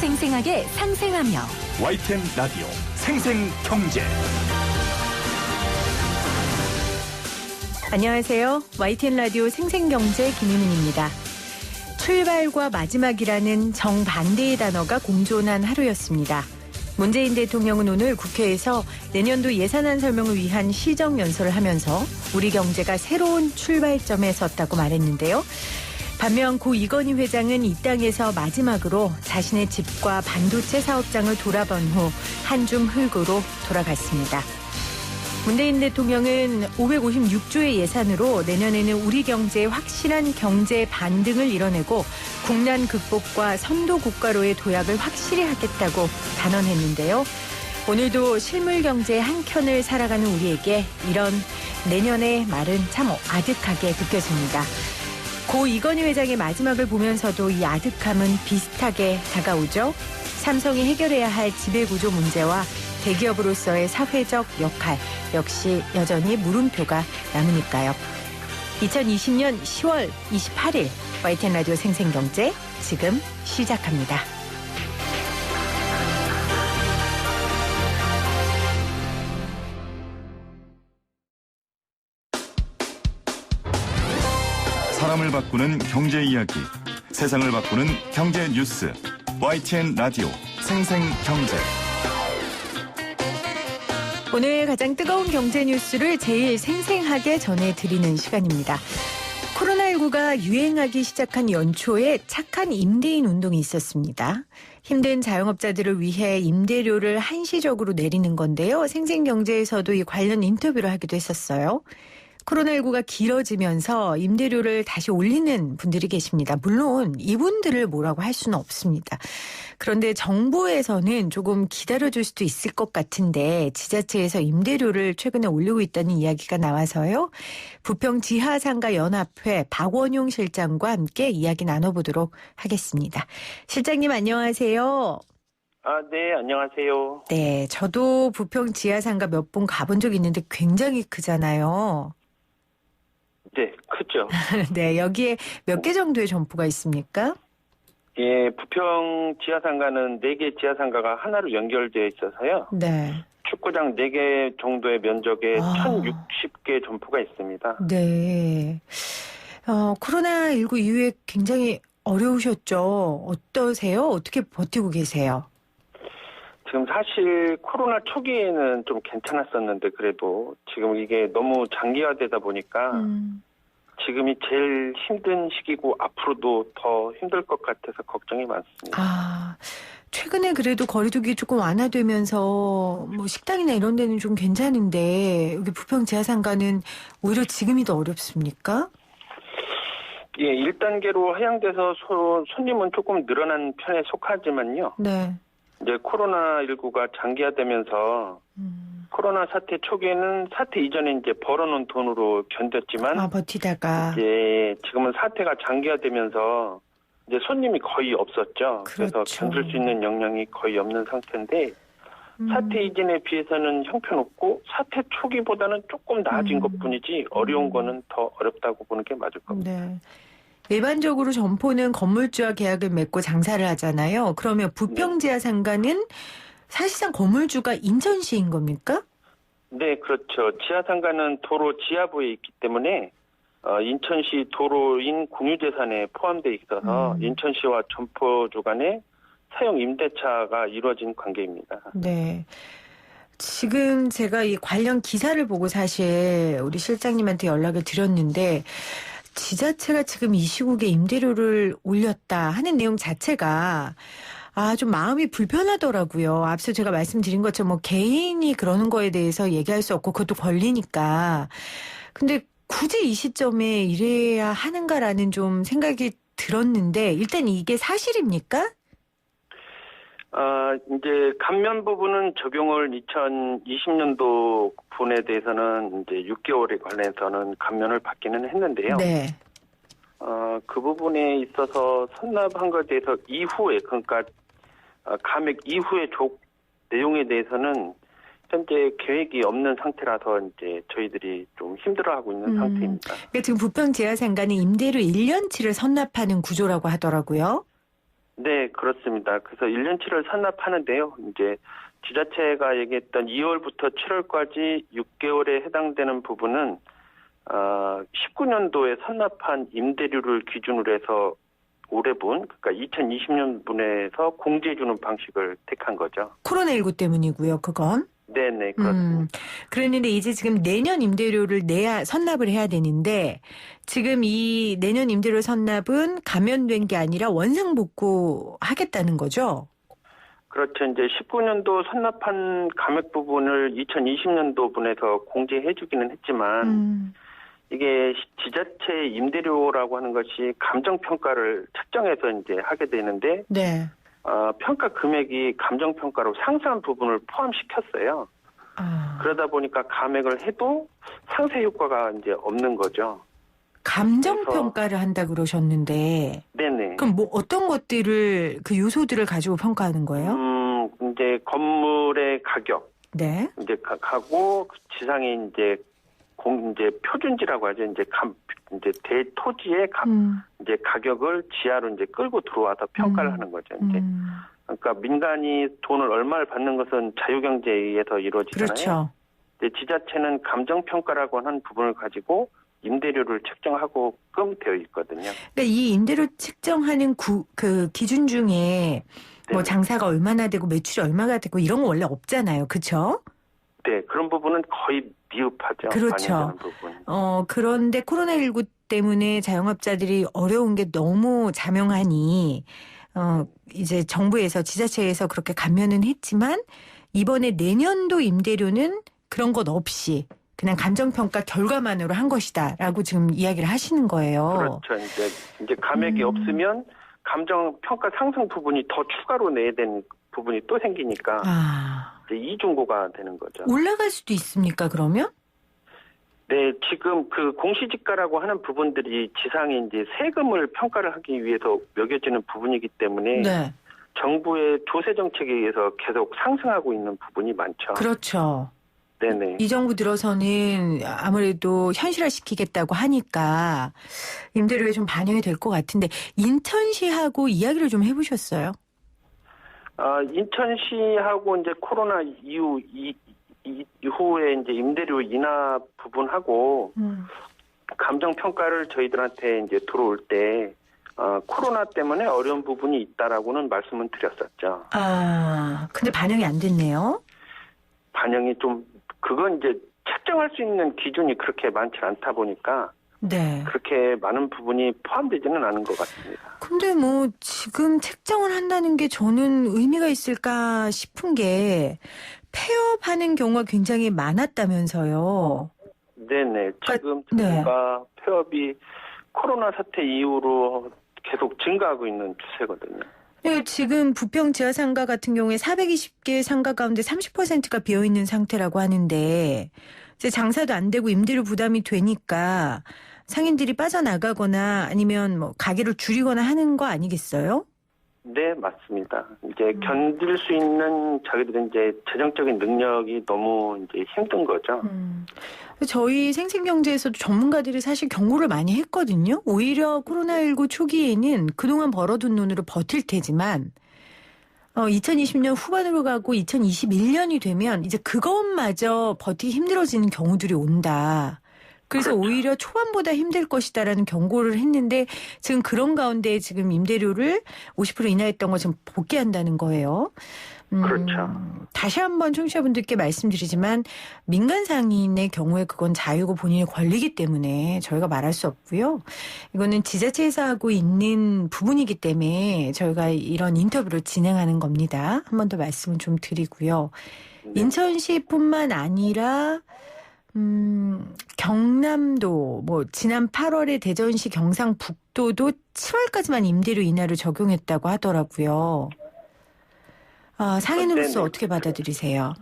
생생하게 상생하며 YTN 라디오 생생경제. 안녕하세요. YTN 라디오 생생경제 김희민입니다. 출발과 마지막이라는 정반대의 단어가 공존한 하루였습니다. 문재인 대통령은 오늘 국회에서 내년도 예산안 설명을 위한 시정연설을 하면서 우리 경제가 새로운 출발점에 섰다고 말했는데요. 반면 고 이건희 회장은 이 땅에서 마지막으로 자신의 집과 반도체 사업장을 돌아본 후 한줌 흙으로 돌아갔습니다. 문재인 대통령은 556조의 예산으로 내년에는 우리 경제의 확실한 경제 반등을 이뤄내고 국난 극복과 선도 국가로의 도약을 확실히 하겠다고 단언했는데요. 오늘도 실물 경제의 한켠을 살아가는 우리에게 이런 내년의 말은 참 아득하게 느껴집니다. 고 이건희 회장의 마지막을 보면서도 이 아득함은 비슷하게 다가오죠. 삼성이 해결해야 할 지배구조 문제와 대기업으로서의 사회적 역할 역시 여전히 물음표가 남으니까요. 2020년 10월 28일 YTN 라디오 생생경제 지금 시작합니다. 사람을 바꾸는 경제 이야기, 세상을 바꾸는 경제 뉴스. YTN 라디오 생생경제. 오늘 가장 뜨거운 경제 뉴스를 제일 생생하게 전해드리는 시간입니다. 코로나19가 유행하기 시작한 연초에 착한 임대인 운동이 있었습니다. 힘든 자영업자들을 위해 임대료를 한시적으로 내리는 건데요. 생생경제에서도 이 관련 인터뷰를 하기도 했었어요. 코로나19가 길어지면서 임대료를 다시 올리는 분들이 계십니다. 물론 이분들을 뭐라고 할 수는 없습니다. 그런데 정부에서는 조금 기다려줄 수도 있을 것 같은데 지자체에서 임대료를 최근에 올리고 있다는 이야기가 나와서요. 부평 지하상가연합회 박원용 실장과 함께 이야기 나눠보도록 하겠습니다. 실장님 안녕하세요. 네, 안녕하세요. 네, 저도 부평 지하상가 몇 번 가본 적이 있는데 굉장히 크잖아요. 네, 크죠. 네, 여기에 몇 개 정도의 점포가 있습니까? 예, 부평 지하상가는 4개 지하상가가 하나로 연결되어 있어서요. 네. 축구장 4개 정도의 면적에 1060개 점포가 있습니다. 네. 코로나19 이후에 굉장히 어려우셨죠? 어떠세요? 어떻게 버티고 계세요? 지금 사실 코로나 초기에는 좀 괜찮았었는데 그래도 지금 이게 너무 장기화되다 보니까 지금이 제일 힘든 시기고 앞으로도 더 힘들 것 같아서 걱정이 많습니다. 최근에 그래도 거리두기 조금 완화되면서 뭐 식당이나 이런 데는 좀 괜찮은데 여기 부평 지하상가는 오히려 지금이 더 어렵습니까? 예, 1단계로 하향돼서 손님은 조금 늘어난 편에 속하지만요. 네. 이제 코로나19가 장기화되면서 코로나 사태 초기에는 사태 이전에 이제 벌어놓은 돈으로 견뎠지만 버티다가 이제 지금은 사태가 장기화되면서 이제 손님이 거의 없었죠. 그래서 그렇죠. 견딜 수 있는 역량이 거의 없는 상태인데 사태 이전에 비해서는 형편없고 사태 초기보다는 조금 나아진 것뿐이지 어려운 거는 더 어렵다고 보는 게 맞을 겁니다. 네. 일반적으로 점포는 건물주와 계약을 맺고 장사를 하잖아요. 그러면 부평 지하상가는 사실상 건물주가 인천시인 겁니까? 네, 그렇죠. 지하상가는 도로 지하부에 있기 때문에 인천시 도로인 공유재산에 포함되어 있어서 인천시와 점포주 간의 사용 임대차가 이루어진 관계입니다. 네. 지금 제가 이 관련 기사를 보고 사실 우리 실장님한테 연락을 드렸는데 지자체가 지금 이 시국에 임대료를 올렸다 하는 내용 자체가 좀 마음이 불편하더라고요. 앞서 제가 말씀드린 것처럼 뭐 개인이 그러는 거에 대해서 얘기할 수 없고 그것도 권리니까. 근데 굳이 이 시점에 이래야 하는가라는 좀 생각이 들었는데 일단 이게 사실입니까? 이제 감면 부분은 적용을 2020년도 분에 대해서는 이제 6개월에 관해서는 감면을 받기는 했는데요. 네. 그 부분에 있어서 선납한 것에 대해서 이후에 그러니까 감액 이후의 내용에 대해서는 현재 계획이 없는 상태라서 이제 저희들이 좀 힘들어하고 있는 상태입니다. 그러니까 지금 부평 지하상가는 임대료 1년치를 선납하는 구조라고 하더라고요. 네, 그렇습니다. 그래서 1년치를 선납하는데요. 이제 지자체가 얘기했던 2월부터 7월까지 6개월에 해당되는 부분은 19년도에 선납한 임대료를 기준으로 해서 올해분, 그러니까 2020년분에서 공제해 주는 방식을 택한 거죠. 코로나19 때문이고요, 그건. 네네, 그렇습니다. 그랬는데 이제 지금 내년 임대료를 선납을 해야 되는데 지금 이 내년 임대료 선납은 감면된 게 아니라 원상복구 하겠다는 거죠? 그렇죠. 이제 19년도 선납한 감액 부분을 2020년도분에서 공제해 주기는 했지만 이게 지자체 임대료라고 하는 것이 감정평가를 책정해서 이제 하게 되는데 네. 평가 금액이 감정평가로 상승한 부분을 포함시켰어요. 그러다 보니까 감액을 해도 상세 효과가 이제 없는 거죠. 감정평가를 한다 그러셨는데. 네네. 그럼 뭐 어떤 것들을 그 요소들을 가지고 평가하는 거예요? 이제 건물의 가격. 네. 이제 가고 지상에 이제 이제 표준지라고 하죠. 이제 이제 대토지의 이제 가격을 지하로 이제 끌고 들어와서 평가를 하는 거죠. 이제. 그러니까 민간이 돈을 얼마를 받는 것은 자유경제에 의해서 이루어지잖아요. 그렇죠. 근데 지자체는 감정평가라고 하는 부분을 가지고 임대료를 책정하고끔 되어 있거든요. 그러니까 이 임대료 책정하는 그 기준 중에 뭐 장사가 얼마나 되고 매출이 얼마가 되고 이런 거 원래 없잖아요. 그렇죠? 네, 그런 부분은 거의 미흡하죠. 그렇죠. 부분. 그런데 코로나19 때문에 자영업자들이 어려운 게 너무 자명하니 이제 정부에서 지자체에서 그렇게 감면은 했지만 이번에 내년도 임대료는 그런 것 없이 그냥 감정평가 결과만으로 한 것이다라고 지금 이야기를 하시는 거예요. 그렇죠. 이제 감액이 없으면 감정평가 상승 부분이 더 추가로 내야 되는 부분이 또 생기니까 이제 이중고가 되는 거죠. 올라갈 수도 있습니까, 그러면? 네, 지금 그 공시지가라고 하는 부분들이 지상에 이제 세금을 평가를 하기 위해서 매겨지는 부분이기 때문에 네. 정부의 조세 정책에 의해서 계속 상승하고 있는 부분이 많죠. 그렇죠. 네네. 이 정부 들어서는 아무래도 현실화시키겠다고 하니까 임대료에 좀 반영이 될 것 같은데 인천시하고 이야기를 좀 해보셨어요? 인천시하고 이제 코로나 이후에 이제 임대료 인하 부분하고 감정 평가를 저희들한테 이제 들어올 때 코로나 때문에 어려운 부분이 있다라고는 말씀은 드렸었죠. 근데 반영이 안 됐네요. 반영이 좀 그건 이제 책정할 수 있는 기준이 그렇게 많지 않다 보니까 네. 그렇게 많은 부분이 포함되지는 않은 것 같습니다. 근데 뭐 지금 책정을 한다는 게 저는 의미가 있을까 싶은 게 폐업하는 경우가 굉장히 많았다면서요. 네네. 지금 정부가 폐업이 코로나 사태 이후로 계속 증가하고 있는 추세거든요. 네, 지금 부평 지하상가 같은 경우에 420개 상가 가운데 30%가 비어있는 상태라고 하는데 이제 장사도 안 되고 임대료 부담이 되니까 상인들이 빠져나가거나 아니면 뭐 가게를 줄이거나 하는 거 아니겠어요? 네, 맞습니다. 이제 견딜 수 있는 자기들은 이제 재정적인 능력이 너무 이제 힘든 거죠. 저희 생생경제에서도 전문가들이 사실 경고를 많이 했거든요. 오히려 코로나19 초기에는 그동안 벌어둔 돈으로 버틸 테지만 2020년 후반으로 가고 2021년이 되면 이제 그것마저 버티기 힘들어지는 경우들이 온다. 그래서 그렇죠. 오히려 초반보다 힘들 것이다라는 경고를 했는데 지금 그런 가운데 지금 임대료를 50% 인하했던 거 지금 복귀한다는 거예요. 그렇죠. 다시 한번 청취자분들께 말씀드리지만 민간 상인의 경우에 그건 자유고 본인의 권리이기 때문에 저희가 말할 수 없고요. 이거는 지자체에서 하고 있는 부분이기 때문에 저희가 이런 인터뷰를 진행하는 겁니다. 한 번 더 말씀을 좀 드리고요. 네. 인천시뿐만 아니라 경남도 뭐 지난 8월에 대전시 경상북도도 7월까지만 임대료 인하를 적용했다고 하더라고요. 상인으로서 네네. 어떻게 받아들이세요?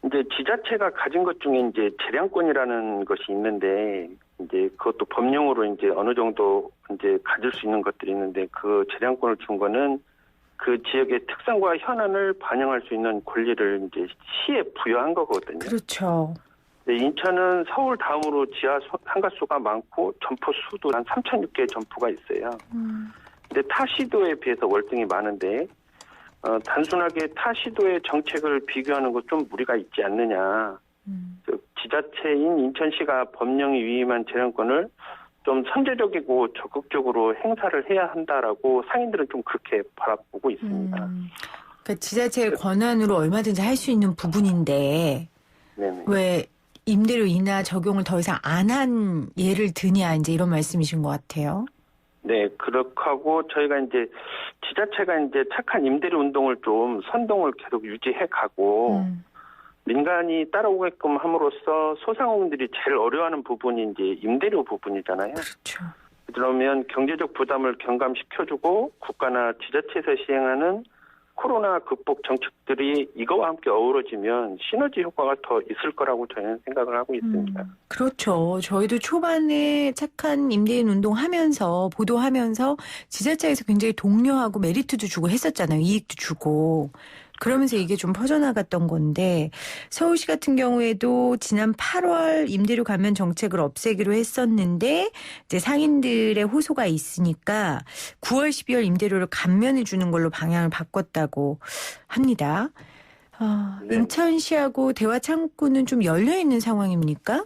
이제 지자체가 가진 것 중에 이제 재량권이라는 것이 있는데 이제 그것도 법령으로 이제 어느 정도 이제 가질 수 있는 것들이 있는데 그 재량권을 준 거는 그 지역의 특성과 현안을 반영할 수 있는 권리를 이제 시에 부여한 거거든요. 그렇죠. 인천은 서울 다음으로 지하 상가수가 많고 점포 수도 한 3,600개 점포가 있어요. 근데 타 시도에 비해서 월등히 많은데 단순하게 타 시도의 정책을 비교하는 것 좀 무리가 있지 않느냐. 지자체인 인천시가 법령이 위임한 재량권을 좀 선제적이고 적극적으로 행사를 해야 한다라고 상인들은 좀 그렇게 바라보고 있습니다. 그러니까 지자체의 권한으로 얼마든지 할 수 있는 부분인데 네네. 왜 임대료 인하 적용을 더 이상 안 한 예를 드냐 이제 이런 말씀이신 것 같아요. 네, 그렇게 하고 저희가 이제 지자체가 이제 착한 임대료 운동을 좀 선동을 계속 유지해 가고 민간이 따라오게끔 함으로써 소상공인들이 제일 어려워하는 부분이 이제 임대료 부분이잖아요. 그렇죠. 그러면 경제적 부담을 경감시켜주고 국가나 지자체에서 시행하는 코로나 극복 정책들이 이거와 함께 어우러지면 시너지 효과가 더 있을 거라고 저는 생각을 하고 있습니다. 그렇죠. 저희도 초반에 착한 임대인 운동하면서 보도하면서 지자체에서 굉장히 독려하고 메리트도 주고 했었잖아요. 이익도 주고. 그러면서 이게 좀 퍼져나갔던 건데 서울시 같은 경우에도 지난 8월 임대료 감면 정책을 없애기로 했었는데 이제 상인들의 호소가 있으니까 9월, 12월 임대료를 감면해 주는 걸로 방향을 바꿨다고 합니다. 네. 인천시하고 대화 창구는 좀 열려 있는 상황입니까?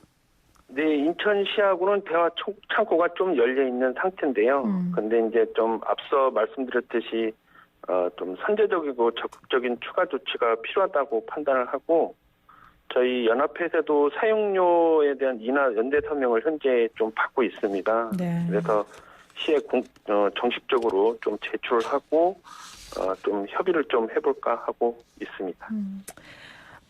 네, 인천시하고는 대화 창구가 좀 열려 있는 상태인데요. 근데 이제 좀 앞서 말씀드렸듯이 좀 선제적이고 적극적인 추가 조치가 필요하다고 판단을 하고 저희 연합회에서도 사용료에 대한 인하 연대 서명을 현재 좀 받고 있습니다. 네. 그래서 시에 정식적으로 좀 제출을 하고 좀 협의를 좀 해볼까 하고 있습니다.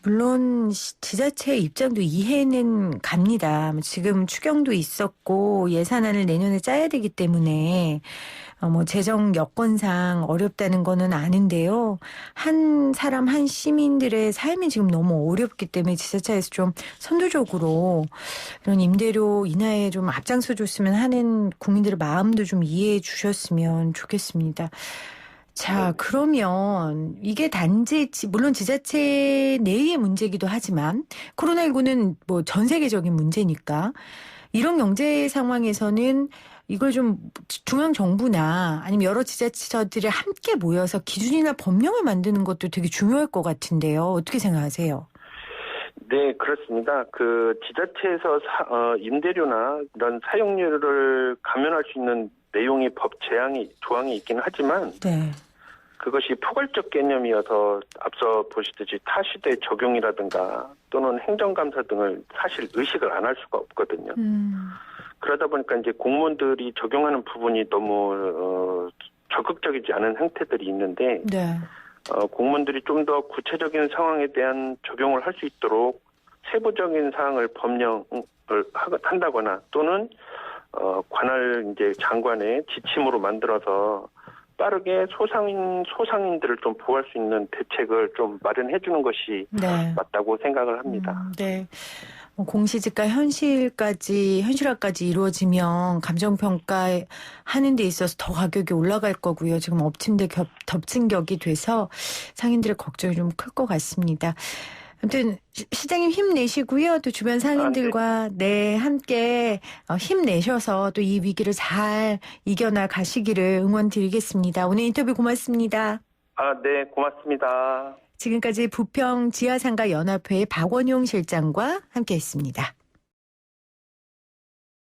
물론 지자체의 입장도 이해는 갑니다. 지금 추경도 있었고 예산안을 내년에 짜야 되기 때문에 재정 여건상 어렵다는 거는 아는데요. 한 사람 한 시민들의 삶이 지금 너무 어렵기 때문에 지자체에서 좀 선도적으로 이런 임대료 인하에 좀 앞장서 줬으면 하는 국민들의 마음도 좀 이해해 주셨으면 좋겠습니다. 자, 그러면 이게 단지 물론 지자체 내의 문제이기도 하지만 코로나19는 뭐 전 세계적인 문제니까 이런 경제 상황에서는 이걸 좀 중앙 정부나 아니면 여러 지자체들이 함께 모여서 기준이나 법령을 만드는 것도 되게 중요할 것 같은데요. 어떻게 생각하세요? 네, 그렇습니다. 그 지자체에서 임대료나 이런 사용료를 감면할 수 있는 내용이 법 조항이 있긴 하지만 네. 그것이 포괄적 개념이어서 앞서 보시듯이 타시대 적용이라든가 또는 행정감사 등을 사실 의식을 안 할 수가 없거든요. 그러다 보니까 이제 공무원들이 적용하는 부분이 너무 적극적이지 않은 형태들이 있는데 네. 공무원들이 좀 더 구체적인 상황에 대한 적용을 할 수 있도록 세부적인 사항을 법령을 한다거나 또는 관할 이제 장관의 지침으로 만들어서 빠르게 소상인들을 좀 보호할 수 있는 대책을 좀 마련해 주는 것이 네. 맞다고 생각을 합니다. 네. 공시지가 현실화까지 이루어지면 감정평가 하는 데 있어서 더 가격이 올라갈 거고요. 지금 덮친 격이 돼서 상인들의 걱정이 좀 클 것 같습니다. 아무튼 시장님 힘내시고요. 또 주변 상인들과 함께 힘내셔서 또 이 위기를 잘 이겨나 가시기를 응원드리겠습니다. 오늘 인터뷰 고맙습니다. 네, 고맙습니다. 지금까지 부평 지하상가 연합회의 박원용 실장과 함께했습니다.